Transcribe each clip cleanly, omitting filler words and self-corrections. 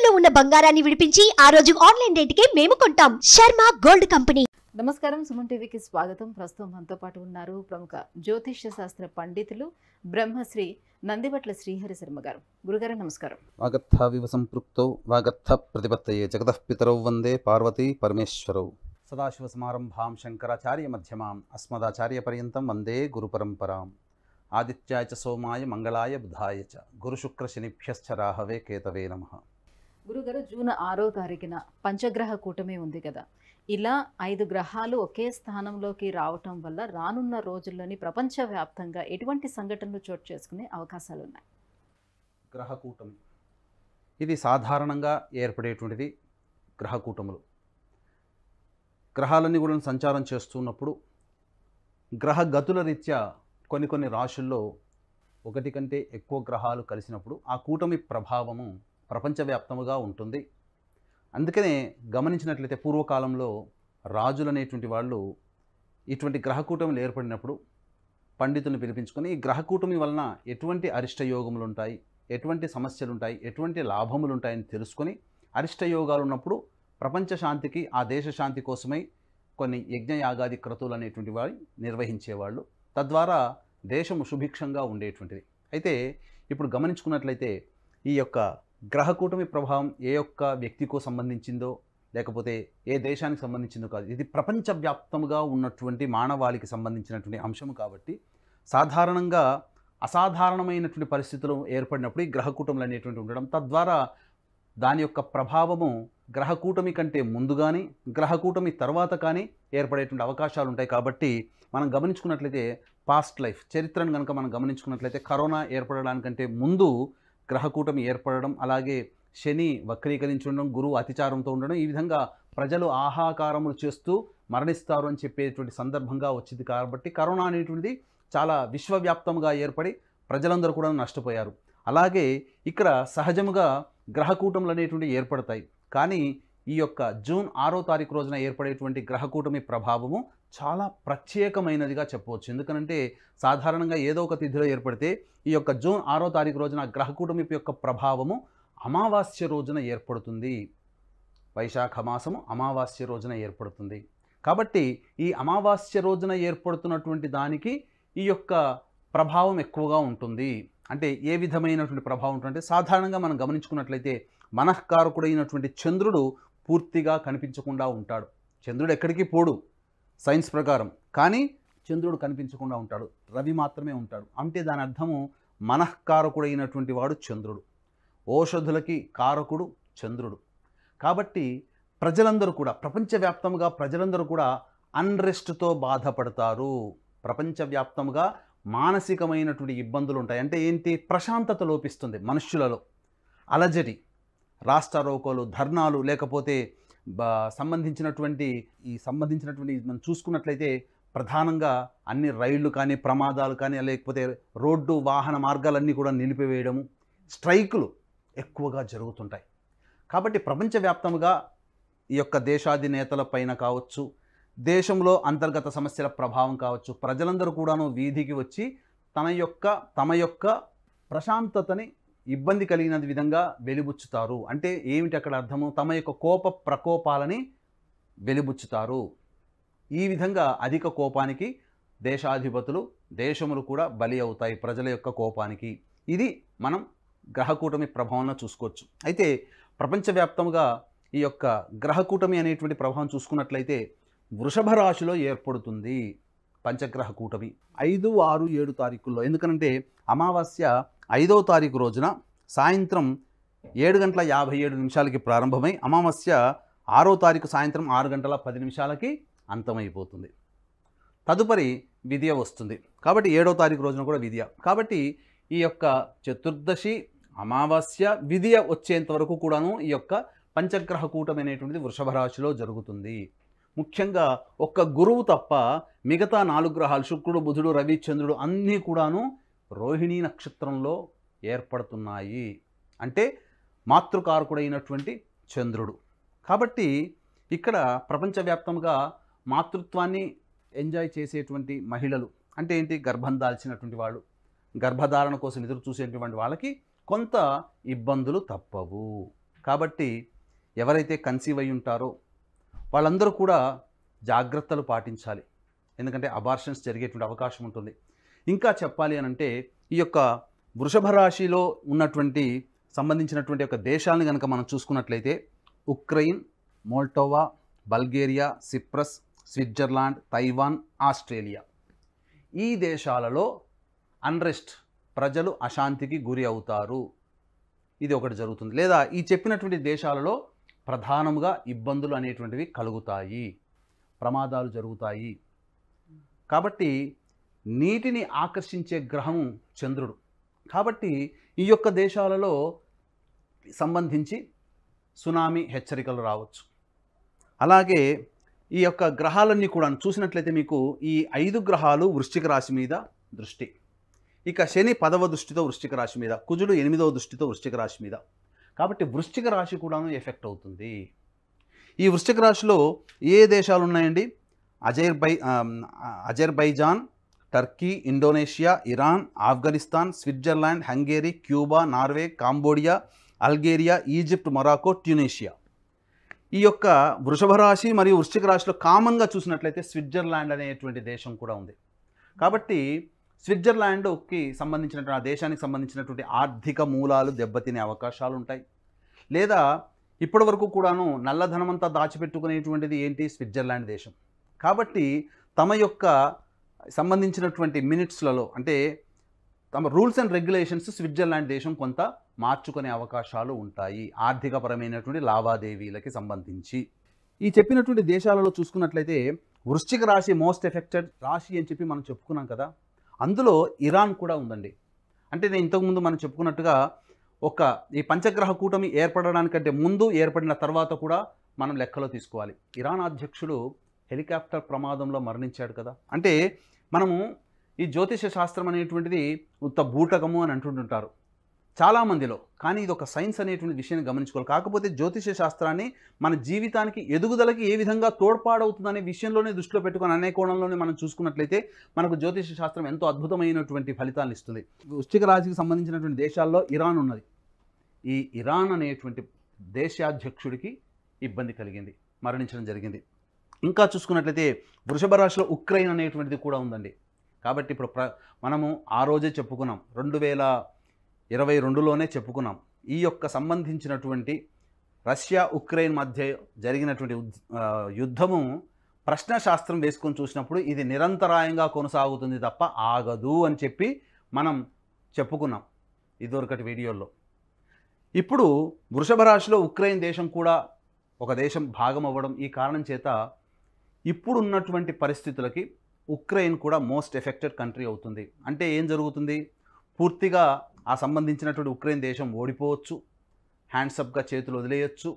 తాకట్టులో ఉన్న బంగారాన్ని విడిపించి ఆ రోజు ఆన్లైన్ రేటుకే మేము కొంటాం. Sharma gold company. నమస్కారం, సుమన్ టీవీకి స్వాగతం. ప్రస్తుతం మనతో పాటు ఉన్నారు ప్రముఖ జ్యోతిష్య శాస్త్ర పండితులు బ్రహ్మశ్రీ నందివట్ల శ్రీహరి శర్మ గారు. గురుగారు నమస్కారం. వాగర్థావివ సంపృక్తౌ వాగర్థ ప్రతిపత్తయే జగతః పితరౌ వందే పార్వతీ పరమేశ్వరౌ. సదాశివసమారంభాం శంకరాచార్య మధ్యమాం అస్మదాచార్య పర్యంతం వందే గురుపరంపరాం. ఆదిత్యాయ చ సోమాయ మంగళాయ బుధాయ చ గురుశుక్ర శనిభ్యశ్చ రాహవే కేతవే నమః. గురుగారు, జూన్ 6వ తారీఖున పంచగ్రహ కూటమి ఉంది కదా, ఇలా 5 గ్రహాలు ఒకే స్థానంలోకి రావటం వల్ల రానున్న రోజుల్లోని ప్రపంచవ్యాప్తంగా ఎటువంటి సంఘటనలు చోటు చేసుకునే అవకాశాలు ఉన్నాయి? గ్రహకూటమి ఇది సాధారణంగా ఏర్పడేటువంటిది. గ్రహకూటములు గ్రహాలన్నీ కూడా సంచారం చేస్తున్నప్పుడు గ్రహ గతుల రీత్యా కొన్ని రాశుల్లో ఒకటి కంటే ఎక్కువ గ్రహాలు కలిసినప్పుడు ఆ కూటమి ప్రభావము ప్రపంచవ్యాప్తముగా ఉంటుంది. అందుకనే గమనించినట్లయితే పూర్వకాలంలో రాజులు అనేటువంటి వాళ్ళు ఇటువంటి గ్రహకూటములు ఏర్పడినప్పుడు పండితులను పిలిపించుకొని ఈ గ్రహకూటమి వలన ఎటువంటి అరిష్టయోగములు ఉంటాయి, ఎటువంటి సమస్యలు ఉంటాయి, ఎటువంటి లాభములు ఉంటాయని తెలుసుకొని అరిష్టయోగాలు ఉన్నప్పుడు ప్రపంచ శాంతికి, ఆ దేశ శాంతి కోసమై కొన్ని యజ్ఞయాగాది క్రతువులు అనేటువంటి వారు నిర్వహించేవాళ్ళు. తద్వారా దేశము సుభిక్షంగా ఉండేటువంటిది. అయితే ఇప్పుడు గమనించుకున్నట్లయితే ఈ యొక్క గ్రహకూటమి ప్రభావం ఏ ఒక్క వ్యక్తికో సంబంధించిందో లేకపోతే ఏ దేశానికి సంబంధించిందో కాదు, ఇది ప్రపంచవ్యాప్తముగా ఉన్నటువంటి మానవాళికి సంబంధించినటువంటి అంశము. కాబట్టి సాధారణంగా అసాధారణమైనటువంటి పరిస్థితులు ఏర్పడినప్పుడు ఈ గ్రహకూటములు అనేటువంటి ఉండడం, తద్వారా దాని యొక్క ప్రభావము గ్రహకూటమి కంటే ముందు కానీ గ్రహకూటమి తర్వాత కానీ ఏర్పడేటువంటి అవకాశాలు ఉంటాయి. కాబట్టి మనం గమనించుకున్నట్లయితే పాస్ట్ లైఫ్ చరిత్రను కనుక మనం గమనించుకున్నట్లయితే కరోనా ఏర్పడడానికంటే ముందు గ్రహకూటమి ఏర్పడడం, అలాగే శని వక్రీకరించి ఉండడం, గురువు అతిచారంతో ఉండడం, ఈ విధంగా ప్రజలు ఆహాకారములు చేస్తూ మరణిస్తారు అని చెప్పేటువంటి సందర్భంగా వచ్చింది. కాబట్టి కరోనా అనేటువంటిది చాలా విశ్వవ్యాప్తంగా ఏర్పడి ప్రజలందరూ కూడా నష్టపోయారు. అలాగే ఇక్కడ సహజముగా గ్రహకూటములు అనేటువంటి ఏర్పడతాయి. కానీ ఈ యొక్క జూన్ 6వ తారీఖు రోజున ఏర్పడేటువంటి గ్రహకూటమి ప్రభావము చాలా ప్రత్యేకమైనదిగా చెప్పవచ్చు. ఎందుకనంటే సాధారణంగా ఏదో ఒక తిథిలో ఏర్పడితే ఈ యొక్క జూన్ 6వ తారీఖు రోజున గ్రహకూటమి యొక్క ప్రభావము అమావాస్య రోజున ఏర్పడుతుంది. వైశాఖ మాసము అమావాస్య రోజున ఏర్పడుతుంది. కాబట్టి ఈ అమావాస్య రోజున ఏర్పడుతున్నటువంటి దానికి ఈ యొక్క ప్రభావం ఎక్కువగా ఉంటుంది. అంటే ఏ విధమైనటువంటి ప్రభావం ఉంటుందంటే సాధారణంగా మనం గమనించుకున్నట్లయితే మనఃకారకుడైనటువంటి చంద్రుడు పూర్తిగా కనిపించకుండా ఉంటాడు. చంద్రుడు ఎక్కడికి పోడు సైన్స్ ప్రకారం, కానీ చంద్రుడు కనిపించకుండా ఉంటాడు, రవి మాత్రమే ఉంటాడు. అంటే దాని అర్థము మనఃకారకుడైనటువంటి వాడు చంద్రుడు, ఓషధులకి కారకుడు చంద్రుడు. కాబట్టి ప్రజలందరూ కూడా ప్రపంచవ్యాప్తంగా ప్రజలందరూ కూడా అన్రెస్ట్తో బాధపడతారు. ప్రపంచవ్యాప్తంగా మానసికమైనటువంటి ఇబ్బందులు ఉంటాయి. అంటే ఏంటి? ప్రశాంతత లోపిస్తుంది మనుష్యులలో. అలజడి, రాష్ట్రారోకోలు, ధర్నాలు, లేకపోతే సంబంధించినటువంటి మనం చూసుకున్నట్లయితే ప్రధానంగా అన్ని రైళ్లు కానీ, ప్రమాదాలు కానీ, లేకపోతే రోడ్డు వాహన మార్గాలన్నీ కూడా నిలిపివేయడము, స్ట్రైకులు ఎక్కువగా జరుగుతుంటాయి. కాబట్టి ప్రపంచవ్యాప్తంగా ఈ యొక్క దేశాధినేతల పైన కావచ్చు, దేశంలో అంతర్గత సమస్యల ప్రభావం కావచ్చు, ప్రజలందరూ కూడాను వీధికి వచ్చి తమ యొక్క ప్రశాంతతని ఇబ్బంది కలిగిన విధంగా వెలిబుచ్చుతారు. అంటే ఏమిటి అక్కడ అర్థము? తమ యొక్క కోప ప్రకోపాలని వెలిబుచ్చుతారు. ఈ విధంగా అధిక కోపానికి దేశాధిపతులు, దేశములు కూడా బలి అవుతాయి ప్రజల యొక్క కోపానికి. ఇది మనం గ్రహకూటమి ప్రభావంలో చూసుకోవచ్చు. అయితే ప్రపంచవ్యాప్తంగా ఈ యొక్క గ్రహకూటమి అనేటువంటి ప్రభావం చూసుకున్నట్లయితే వృషభ రాశిలో ఏర్పడుతుంది పంచగ్రహ కూటమి 5, 6, 7 తారీఖుల్లో. ఎందుకంటే అమావాస్య 5వ తారీఖు రోజున సాయంత్రం 7:57 ప్రారంభమై అమావాస్య 6వ తారీఖు సాయంత్రం 6:10 అంతమైపోతుంది. తదుపరి విద్య వస్తుంది. కాబట్టి 7వ తారీఖు రోజున కూడా విద్య. కాబట్టి ఈ యొక్క చతుర్దశి, అమావాస్య, విద్య వచ్చేంత వరకు కూడాను ఈ యొక్క పంచగ్రహ కూటమి అనేటువంటిది వృషభ రాశిలో జరుగుతుంది. ముఖ్యంగా ఒక్క గురువు తప్ప మిగతా 4 గ్రహాలు శుక్రుడు, బుధుడు, రవి, చంద్రుడు అన్నీ కూడాను రోహిణీ నక్షత్రంలో ఏర్పడుతున్నాయి. అంటే మాతృకారకుడైనటువంటి చంద్రుడు. కాబట్టి ఇక్కడ ప్రపంచవ్యాప్తంగా మాతృత్వాన్ని ఎంజాయ్ చేసేటువంటి మహిళలు, అంటే ఏంటి? గర్భం దాల్చినటువంటి వాళ్ళు, గర్భధారణ కోసం ఎదురు చూసేటువంటి వాళ్ళకి కొంత ఇబ్బందులు తప్పవు. కాబట్టి ఎవరైతే కన్సీవ్ అయి ఉంటారో వాళ్ళందరూ కూడా జాగ్రత్తలు పాటించాలి. ఎందుకంటే అబార్షన్స్ జరిగేటువంటి అవకాశం ఉంటుంది. ఇంకా చెప్పాలి అని అంటే ఈ యొక్క వృషభ రాశిలో ఉన్నటువంటి సంబంధించినటువంటి ఒక దేశాలను కనుక మనం చూసుకున్నట్లయితే Ukraine, Moldova, Bulgaria, Cyprus, Switzerland, Taiwan, Australia, ఈ దేశాలలో అన్రెస్ట్, ప్రజలు అశాంతికి గురి అవుతారు. ఇది ఒకటి జరుగుతుంది. లేదా ఈ చెప్పినటువంటి దేశాలలో ప్రధానంగా ఇబ్బందులు అనేటువంటివి కలుగుతాయి, ప్రమాదాలు జరుగుతాయి. కాబట్టి నీటిని ఆకర్షించే గ్రహము చంద్రుడు. కాబట్టి ఈ యొక్క దేశాలలో సంబంధించి సునామీ హెచ్చరికలు రావచ్చు. అలాగే ఈ యొక్క గ్రహాలన్నీ కూడా చూసినట్లయితే మీకు ఈ 5 గ్రహాలు వృశ్చిక రాశి మీద దృష్టి. ఇక శని 10వ దృష్టితో వృశ్చిక రాశి మీద, కుజుడు 8వ దృష్టితో వృశ్చిక రాశి మీద. కాబట్టి వృశ్చిక రాశి కూడాను ఎఫెక్ట్ అవుతుంది. ఈ వృశ్చిక రాశిలో ఏ దేశాలు ఉన్నాయండి? Azerbaijan, Turkey, Indonesia, Iran, Afghanistan, Switzerland, Hungary, Cuba, Norway, Cambodia, Algeria, Egypt, Morocco, Tunisia. ఈ యొక్క వృషభ రాశి మరియు వృశ్చిక రాశిలో కామన్గా చూసినట్లయితే స్విట్జర్లాండ్ అనేటువంటి దేశం కూడా ఉంది. కాబట్టి స్విట్జర్లాండ్కి సంబంధించినటువంటి ఆ దేశానికి సంబంధించినటువంటి ఆర్థిక మూలాలు దెబ్బతినే అవకాశాలు ఉంటాయి. లేదా ఇప్పటి వరకు కూడాను నల్లధనమంతా దాచిపెట్టుకునేటువంటిది ఏంటి? స్విట్జర్లాండ్ దేశం. కాబట్టి తమ యొక్క సంబంధించినటువంటి మినిట్స్లలో అంటే తమ రూల్స్ అండ్ రెగ్యులేషన్స్ స్విట్జర్లాండ్ దేశం కొంత మార్చుకునే అవకాశాలు ఉంటాయి ఆర్థికపరమైనటువంటి లావాదేవీలకి సంబంధించి. ఈ చెప్పినటువంటి దేశాలలో చూసుకున్నట్లయితే వృశ్చిక రాశి మోస్ట్ ఎఫెక్టెడ్ రాశి అని చెప్పి మనం చెప్పుకున్నాం కదా, అందులో ఇరాన్ కూడా ఉందండి. అంటే నేను ఇంతకుముందు మనం చెప్పుకున్నట్టుగా ఈ పంచగ్రహ కూటమి ఏర్పడడానికంటే ముందు, ఏర్పడిన తర్వాత కూడా మనం లెక్కలో తీసుకోవాలి. ఇరాన్ అధ్యక్షుడు హెలికాప్టర్ ప్రమాదంలో మరణించాడు కదా. అంటే మనము ఈ జ్యోతిష శాస్త్రం అనేటువంటిది ఉత్త బూటకము అని అంటుంటారు చాలామందిలో, కానీ ఇది ఒక సైన్స్ అనేటువంటి విషయాన్ని గమనించుకోవాలి. కాకపోతే జ్యోతిష శాస్త్రాన్ని మన జీవితానికి ఎదుగుదలకి ఏ విధంగా తోడ్పాడవుతుందనే విషయంలోనే దృష్టిలో పెట్టుకొని అనే కోణంలోనే మనం చూసుకున్నట్లయితే మనకు జ్యోతిష శాస్త్రం ఎంతో అద్భుతమైనటువంటి ఫలితాలను ఇస్తుంది. వృశ్చిక రాశికి సంబంధించినటువంటి దేశాల్లో ఇరాన్ ఉన్నది. ఈ ఇరాన్ అనేటువంటి దేశాధ్యక్షుడికి ఇబ్బంది కలిగింది, మరణించడం జరిగింది. ఇంకా చూసుకున్నట్లయితే వృషభ రాశిలో ఉక్రెయిన్ అనేటువంటిది కూడా ఉందండి. కాబట్టి ఇప్పుడు మనము ఆ రోజే చెప్పుకున్నాం, 2022లోనే చెప్పుకున్నాం, ఈ యొక్క సంబంధించినటువంటి రష్యా ఉక్రెయిన్ మధ్య జరిగినటువంటి యుద్ధము ప్రశ్నశాస్త్రం వేసుకొని చూసినప్పుడు ఇది నిరంతరాయంగా కొనసాగుతుంది తప్ప ఆగదు అని చెప్పి మనం చెప్పుకున్నాం ఇదివరకటి వీడియోల్లో. ఇప్పుడు వృషభ రాశిలో ఉక్రెయిన్ దేశం కూడా ఒక దేశం భాగం అవ్వడం ఈ కారణం చేత ఇప్పుడున్నటువంటి పరిస్థితులకి ఉక్రెయిన్ కూడా మోస్ట్ ఎఫెక్టెడ్ కంట్రీ అవుతుంది. అంటే ఏం జరుగుతుంది? పూర్తిగా ఆ సంబంధించినటువంటి ఉక్రెయిన్ దేశం ఓడిపోవచ్చు, హ్యాండ్సప్గా చేతులు వదిలేయచ్చు,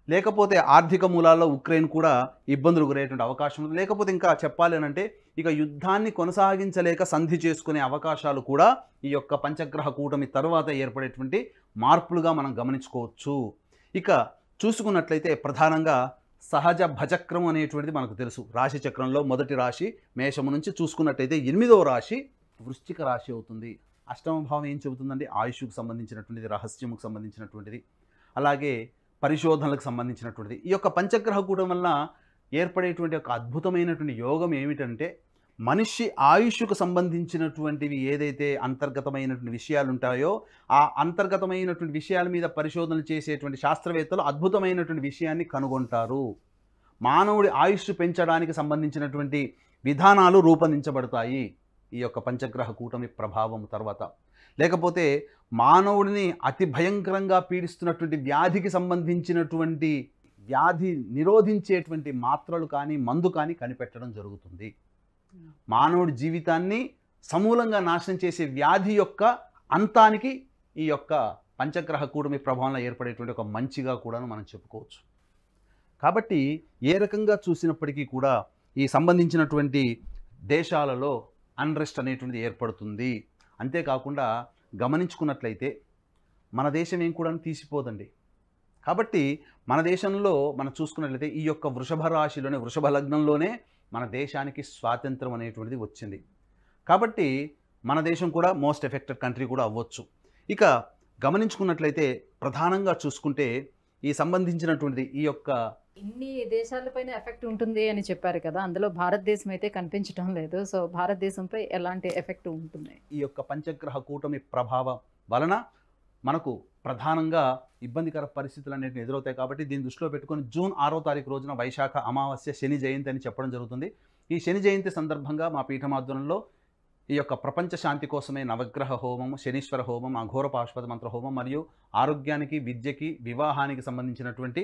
లేకపోతే ఆర్థిక మూలాల్లో ఉక్రెయిన్ కూడా ఇబ్బందులు గురయ్యేటువంటి అవకాశం ఉంది. లేకపోతే ఇంకా చెప్పాలి అంటే ఇక యుద్ధాన్ని కొనసాగించలేక సంధి చేసుకునే అవకాశాలు కూడా ఈ యొక్క పంచగ్రహ కూటమి తర్వాత ఏర్పడేటువంటి మార్పులుగా మనం గమనించుకోవచ్చు. ఇక చూసుకున్నట్లయితే ప్రధానంగా సహజ భచక్రం అనేటువంటిది మనకు తెలుసు. రాశి చక్రంలో మొదటి రాశి మేషము నుంచి చూసుకున్నట్లయితే 8వ రాశి వృశ్చిక రాశి అవుతుంది. అష్టమ భావం ఏం చెబుతుందండి? ఆయుష్కు సంబంధించినటువంటిది, రహస్యముకు సంబంధించినటువంటిది, అలాగే పరిశోధనలకు సంబంధించినటువంటిది. ఈ యొక్క పంచగ్రహ కూటం వల్ల ఏర్పడేటువంటి ఒక అద్భుతమైనటువంటి యోగం ఏమిటంటే మనిషి ఆయుష్కు సంబంధించినటువంటివి ఏదైతే అంతర్గతమైనటువంటి విషయాలు ఉంటాయో ఆ అంతర్గతమైనటువంటి విషయాల మీద పరిశోధనలు చేసేటువంటి శాస్త్రవేత్తలు అద్భుతమైనటువంటి విషయాన్ని కనుగొంటారు. మానవుడి ఆయుష్ పెంచడానికి సంబంధించినటువంటి విధానాలు రూపొందించబడతాయి ఈ యొక్క పంచగ్రహ కూటమి ప్రభావం తర్వాత. లేకపోతే మానవుడిని అతి భయంకరంగా పీడిస్తున్నటువంటి వ్యాధికి సంబంధించినటువంటి వ్యాధి నిరోధించేటువంటి మాత్రలు కానీ మందు కానీ కనిపెట్టడం జరుగుతుంది. మానవుడి జీవితాన్ని సమూలంగా నాశనం చేసే వ్యాధి యొక్క అంతానికి ఈ యొక్క పంచగ్రహ కూటమి ప్రభావంలో ఏర్పడేటువంటి ఒక మంచిగా కూడా మనం చెప్పుకోవచ్చు. కాబట్టి ఏ రకంగా చూసినప్పటికీ కూడా ఈ సంబంధించినటువంటి దేశాలలో అన్రెస్ట్ అనేటువంటిది ఏర్పడుతుంది. అంతేకాకుండా గమనించుకున్నట్లయితే మన దేశం ఏం కూడా తీసిపోదండి. కాబట్టి మన దేశంలో మనం చూసుకున్నట్లయితే ఈ యొక్క వృషభ రాశిలోనే, వృషభ లగ్నంలోనే మన దేశానికి స్వాతంత్రం అనేటువంటిది వచ్చింది. కాబట్టి మన దేశం కూడా మోస్ట్ ఎఫెక్టెడ్ కంట్రీ కూడా అవ్వచ్చు. ఇక గమనించుకున్నట్లయితే ప్రధానంగా చూసుకుంటే ఈ సంబంధించినటువంటిది ఈ యొక్క ఇన్ని దేశాలపైన ఎఫెక్ట్ ఉంటుంది అని చెప్పారు కదా, అందులో భారతదేశం అయితే కనిపించడం లేదు. సో భారతదేశంపై ఎలాంటి ఎఫెక్ట్ ఉంటుంది? ఈ యొక్క పంచగ్రహ కూటమి ప్రభావం వలన మనకు ప్రధానంగా ఇబ్బందికర పరిస్థితులు అనేటివి ఎదురవుతాయి. కాబట్టి దీన్ని దృష్టిలో పెట్టుకొని జూన్ 6వ తారీఖు రోజున వైశాఖ అమావాస్య శని జయంతి అని చెప్పడం జరుగుతుంది. ఈ శని జయంతి సందర్భంగా మా పీఠమాధ్వర్యంలో ఈ యొక్క ప్రపంచ శాంతి కోసమే నవగ్రహ హోమం, శనీశ్వర హోమం, అఘోర పాశుపత మంత్ర హోమం మరియు ఆరోగ్యానికి, విద్యకి, వివాహానికి సంబంధించినటువంటి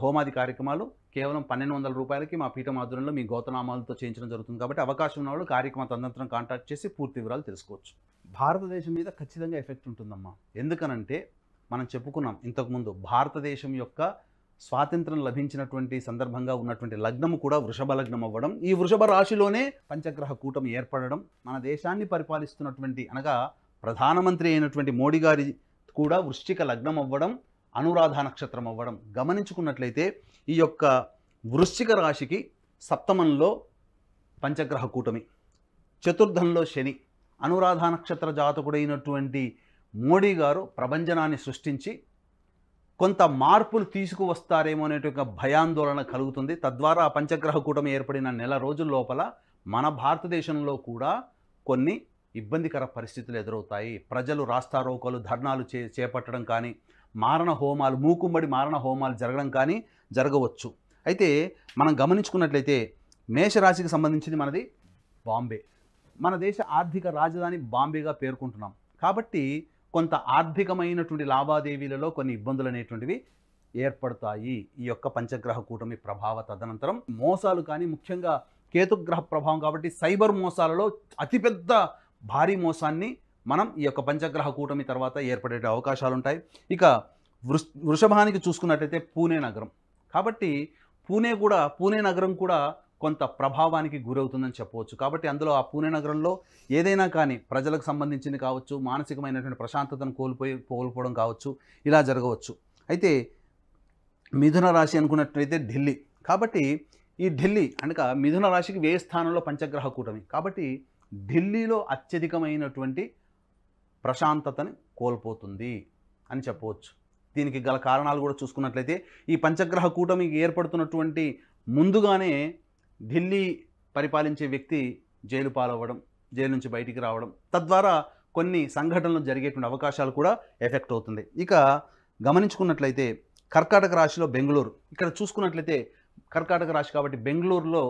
హోమాది కార్యక్రమాలు కేవలం 1200 రూపాయలకి మా పీఠమాధ్వర్యంలో మీ గోతనామాలతో చేయించడం జరుగుతుంది. కాబట్టి అవకాశం ఉన్న వాళ్ళు కార్యక్రమ తదనంతరం కాంటాక్ట్ చేసి పూర్తి వివరాలు తెలుసుకోవచ్చు. భారతదేశం మీద ఖచ్చితంగా ఎఫెక్ట్ ఉంటుందమ్మా. ఎందుకనంటే మనం చెప్పుకున్నాం ఇంతకుముందు, భారతదేశం యొక్క స్వాతంత్రం లభించినటువంటి సందర్భంగా ఉన్నటువంటి లగ్నము కూడా వృషభ లగ్నం అవ్వడం, ఈ వృషభ రాశిలోనే పంచగ్రహ కూటమి ఏర్పడడం, మన దేశాన్ని పరిపాలిస్తున్నటువంటి అనగా ప్రధానమంత్రి అయినటువంటి మోడీ గారి కూడా వృశ్చిక లగ్నం అవ్వడం, అనురాధ నక్షత్రం అవ్వడం గమనించుకున్నట్లయితే ఈ యొక్క వృశ్చిక రాశికి సప్తమంలో పంచగ్రహ కూటమి, చతుర్థంలో శని, అనురాధ నక్షత్ర జాతకుడైనటువంటి మోడీ గారు ప్రభంజనాన్ని సృష్టించి కొంత మార్పులు తీసుకువస్తారేమో అనేటువంటి భయాందోళన కలుగుతుంది. తద్వారా పంచగ్రహ కూటమి ఏర్పడిన నెల రోజుల లోపల మన భారతదేశంలో కూడా కొన్ని ఇబ్బందికర పరిస్థితులు ఎదురవుతాయి. ప్రజలు రాస్తారోకోలు, ధర్నాలు చేపట్టడం కానీ, మారణ హోమాలు, మూకుమ్మడి మారణ హోమాలు జరగడం కానీ జరగవచ్చు. అయితే మనం గమనించుకున్నట్లయితే మేషరాశికి సంబంధించింది మనది బాంబే. మన దేశ ఆర్థిక రాజధాని బాంబేగా పేర్కొంటున్నాం. కాబట్టి కొంత ఆర్థికమైనటువంటి లావాదేవీలలో కొన్ని ఇబ్బందులు అనేటువంటివి ఏర్పడతాయి ఈ యొక్క పంచగ్రహ కూటమి ప్రభావ తదనంతరం. మోసాలు కానీ, ముఖ్యంగా కేతుగ్రహ ప్రభావం కాబట్టి సైబర్ మోసాలలో అతిపెద్ద భారీ మోసాన్ని మనం ఈ యొక్క పంచగ్రహ కూటమి తర్వాత ఏర్పడే అవకాశాలు ఉంటాయి. ఇక వృషభానికి చూసుకున్నట్లయితే పూణే నగరం. కాబట్టి పూణే నగరం కూడా కొంత ప్రభావానికి గురవుతుందని చెప్పవచ్చు. కాబట్టి అందులో ఆ పూణే నగరంలో ఏదైనా కానీ ప్రజలకు సంబంధించింది కావచ్చు, మానసికమైనటువంటి ప్రశాంతతను కోల్పోవడం కావచ్చు, ఇలా జరగవచ్చు. అయితే మిథున రాశి అనుకున్నట్లయితే ఢిల్లీ. కాబట్టి ఈ ఢిల్లీ అనగా మిథున రాశికి వ్యయ స్థానంలో పంచగ్రహ కూటమి. కాబట్టి ఢిల్లీలో అత్యధికమైనటువంటి ప్రశాంతతని కోల్పోతుంది అని చెప్పవచ్చు. దీనికి గల కారణాలు కూడా చూసుకున్నట్లయితే ఈ పంచగ్రహ కూటమికి ఏర్పడుతున్నటువంటి ముందుగానే ఢిల్లీ పరిపాలించే వ్యక్తి జైలు పాలవ్వడం, జైలు నుంచి బయటికి రావడం, తద్వారా కొన్ని సంఘటనలు జరిగేటువంటి అవకాశాలు కూడా ఎఫెక్ట్ అవుతుంది. ఇక గమనించుకున్నట్లయితే కర్కాటక రాశిలో బెంగళూరు. ఇక్కడ చూసుకున్నట్లయితే కర్కాటక రాశి కాబట్టి బెంగళూరులో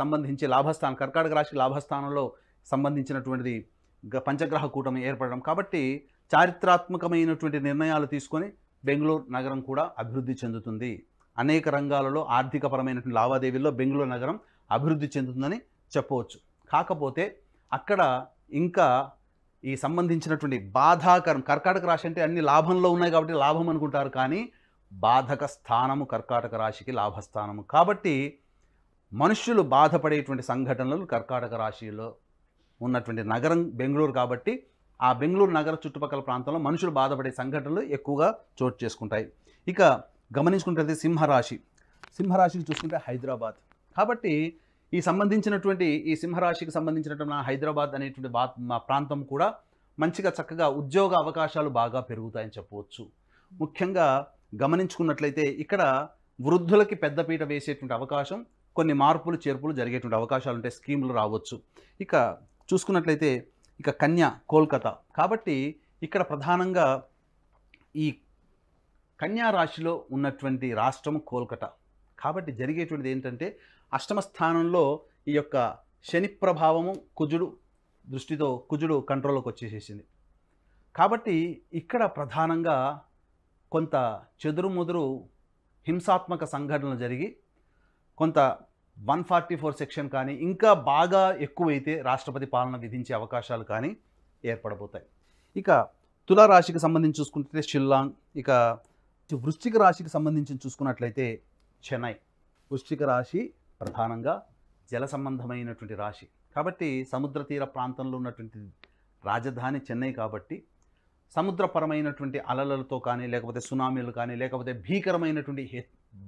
సంబంధించి లాభస్థానం, కర్కాటక రాశికి లాభస్థానంలో సంబంధించినటువంటిది పంచగ్రహ కూటమి ఏర్పడడం. కాబట్టి చారిత్రాత్మకమైనటువంటి నిర్ణయాలు తీసుకొని బెంగళూరు నగరం కూడా అభివృద్ధి చెందుతుంది. అనేక రంగాలలో ఆర్థికపరమైనటువంటి లావాదేవీల్లో బెంగళూరు నగరం అభివృద్ధి చెందుతుందని చెప్పవచ్చు. కాకపోతే అక్కడ ఇంకా ఈ సంబంధించినటువంటి బాధాకరం, కర్కాటక రాశి అంటే అన్ని లాభంలో ఉన్నాయి కాబట్టి లాభం అనుకుంటారు, కానీ బాధక స్థానము కర్కాటక రాశికి లాభస్థానము. కాబట్టి మనుష్యులు బాధపడేటువంటి సంఘటనలు కర్కాటక రాశిలో ఉన్నటువంటి నగరం బెంగళూరు కాబట్టి ఆ బెంగళూరు నగర చుట్టుపక్కల ప్రాంతంలో మనుషులు బాధపడే సంఘటనలు ఎక్కువగా చోటు చేసుకుంటాయి. ఇక గమనించుకుంటే సింహరాశికి చూసుకుంటే హైదరాబాద్. కాబట్టి ఈ సింహరాశికి సంబంధించినటువంటి హైదరాబాద్ అనేటువంటి ప్రాంతం కూడా మంచిగా చక్కగా ఉద్యోగ అవకాశాలు బాగా పెరుగుతాయని చెప్పవచ్చు. ముఖ్యంగా గమనించుకున్నట్లయితే ఇక్కడ వృద్ధులకి పెద్దపీట వేసేటువంటి అవకాశం, కొన్ని మార్పులు చేర్పులు జరిగేటువంటి అవకాశాలు ఉంటాయి, స్కీములు రావచ్చు. ఇక చూసుకున్నట్లయితే ఇక కన్యా, కోల్కతా. కాబట్టి ఇక్కడ ప్రధానంగా ఈ కన్యా రాశిలో ఉన్నటువంటి రాష్ట్రం కోల్కతా. కాబట్టి జరిగేటువంటిది ఏంటంటే అష్టమ స్థానంలో ఈ యొక్క శని ప్రభావము కుజుడు కంట్రోల్లోకి వచ్చేసేసింది. కాబట్టి ఇక్కడ ప్రధానంగా కొంత చెదురుముదురు హింసాత్మక సంఘటనలు జరిగి కొంత 144 సెక్షన్ కానీ ఇంకా బాగా ఎక్కువైతే రాష్ట్రపతి పాలన విధించే అవకాశాలు కానీ ఏర్పడబోతాయి. ఇక తులారాశికి సంబంధించి చూసుకుంటే షిల్లాంగ్. ఇక వృశ్చిక రాశికి సంబంధించి చూసుకున్నట్లయితే చెన్నై. వృశ్చిక రాశి ప్రధానంగా జల సంబంధమైనటువంటి రాశి కాబట్టి సముద్ర తీర ప్రాంతంలో ఉన్నటువంటి రాజధాని చెన్నై కాబట్టి సముద్రపరమైనటువంటి అలలతో కానీ, లేకపోతే సునామీలు కానీ, లేకపోతే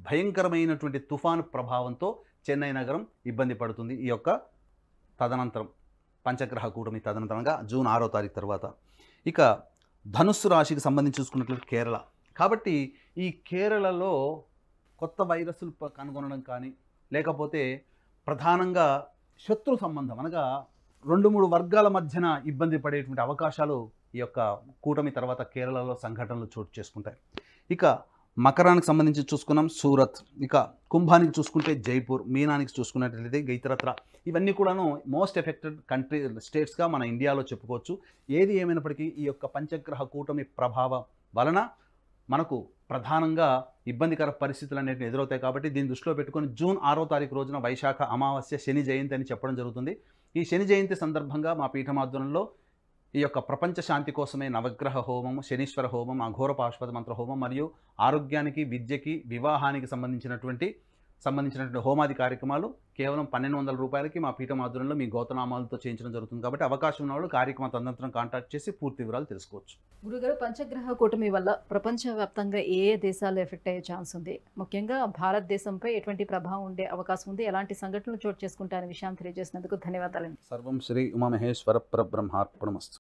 భయంకరమైనటువంటి తుఫాను ప్రభావంతో చెన్నై నగరం ఇబ్బంది పడుతుంది ఈ యొక్క తదనంతరం, పంచగ్రహ కూటమి తదనంతరంగా జూన్ 6వ తారీఖు తర్వాత. ఇక ధనుస్సు రాశికి సంబంధించి చూసుకున్నట్లయితే కేరళ. కాబట్టి ఈ కేరళలో కొత్త వైరస్లు కనుగొనడం కానీ, లేకపోతే ప్రధానంగా శత్రు సంబంధం అనగా 2-3 వర్గాల మధ్యన ఇబ్బంది పడేటువంటి అవకాశాలు ఈ యొక్క కూటమి తర్వాత కేరళలో సంఘటనలు చోటు చేసుకుంటాయి. ఇక మకరానికి సంబంధించి చూసుకున్నాం సూరత్, ఇక కుంభానికి చూసుకుంటే జైపూర్, మీనానికి చూసుకున్నట్లయితే గైతరత్ర. ఇవన్నీ కూడాను మోస్ట్ ఎఫెక్టెడ్ స్టేట్స్గా మన ఇండియాలో చెప్పుకోవచ్చు. ఏది ఏమైనప్పటికీ ఈ యొక్క పంచగ్రహ కూటమి ప్రభావం వలన మనకు ప్రధానంగా ఇబ్బందికర పరిస్థితులు అనేటివి ఎదురవుతాయి. కాబట్టి దీన్ని దృష్టిలో పెట్టుకొని జూన్ 6వ తారీఖు రోజున వైశాఖ అమావాస్య శని జయంతి అని చెప్పడం జరుగుతుంది. ఈ శని జయంతి సందర్భంగా మా పీఠమాధ్వర్యంలో ఈ యొక్క ప్రపంచ శాంతి కోసమే నవగ్రహ హోమం, శనీశ్వర హోమం, అఘోర పాశుపత మంత్ర హోమం మరియు ఆరోగ్యానికి, విద్యకి, వివాహానికి సంబంధించినటువంటి హోమాది కార్యక్రమాలు కేవలం 1200 రూపాయలకి మా పీఠమాధ్వర్యంలో మీ గోతనామాలతో చేయించడం జరుగుతుంది. కాబట్టి అవకాశం ఉన్నవాళ్ళు కార్యక్రమ తదనంతరం కాంటాక్ట్ చేసి పూర్తి వివరాలు తెలుసుకోవచ్చు. గురుగారు, పంచగ్రహ కూటమి వల్ల ప్రపంచవ్యాప్తంగా ఏ దేశాలు ఎఫెక్ట్ అయ్యే ఛాన్స్ ఉంది? ముఖ్యంగా భారతదేశంపై ఎటువంటి ప్రభావం ఉండే అవకాశం ఉంది? ఎలాంటి సంఘటనలు చోటు చేసుకుంటారనే విషయాన్ని తెలియజేసినందుకు ధన్యవాదాలండి. సర్వం శ్రీ ఉమామహేశ్వర పరబ్రహ్మార్పణమస్తు.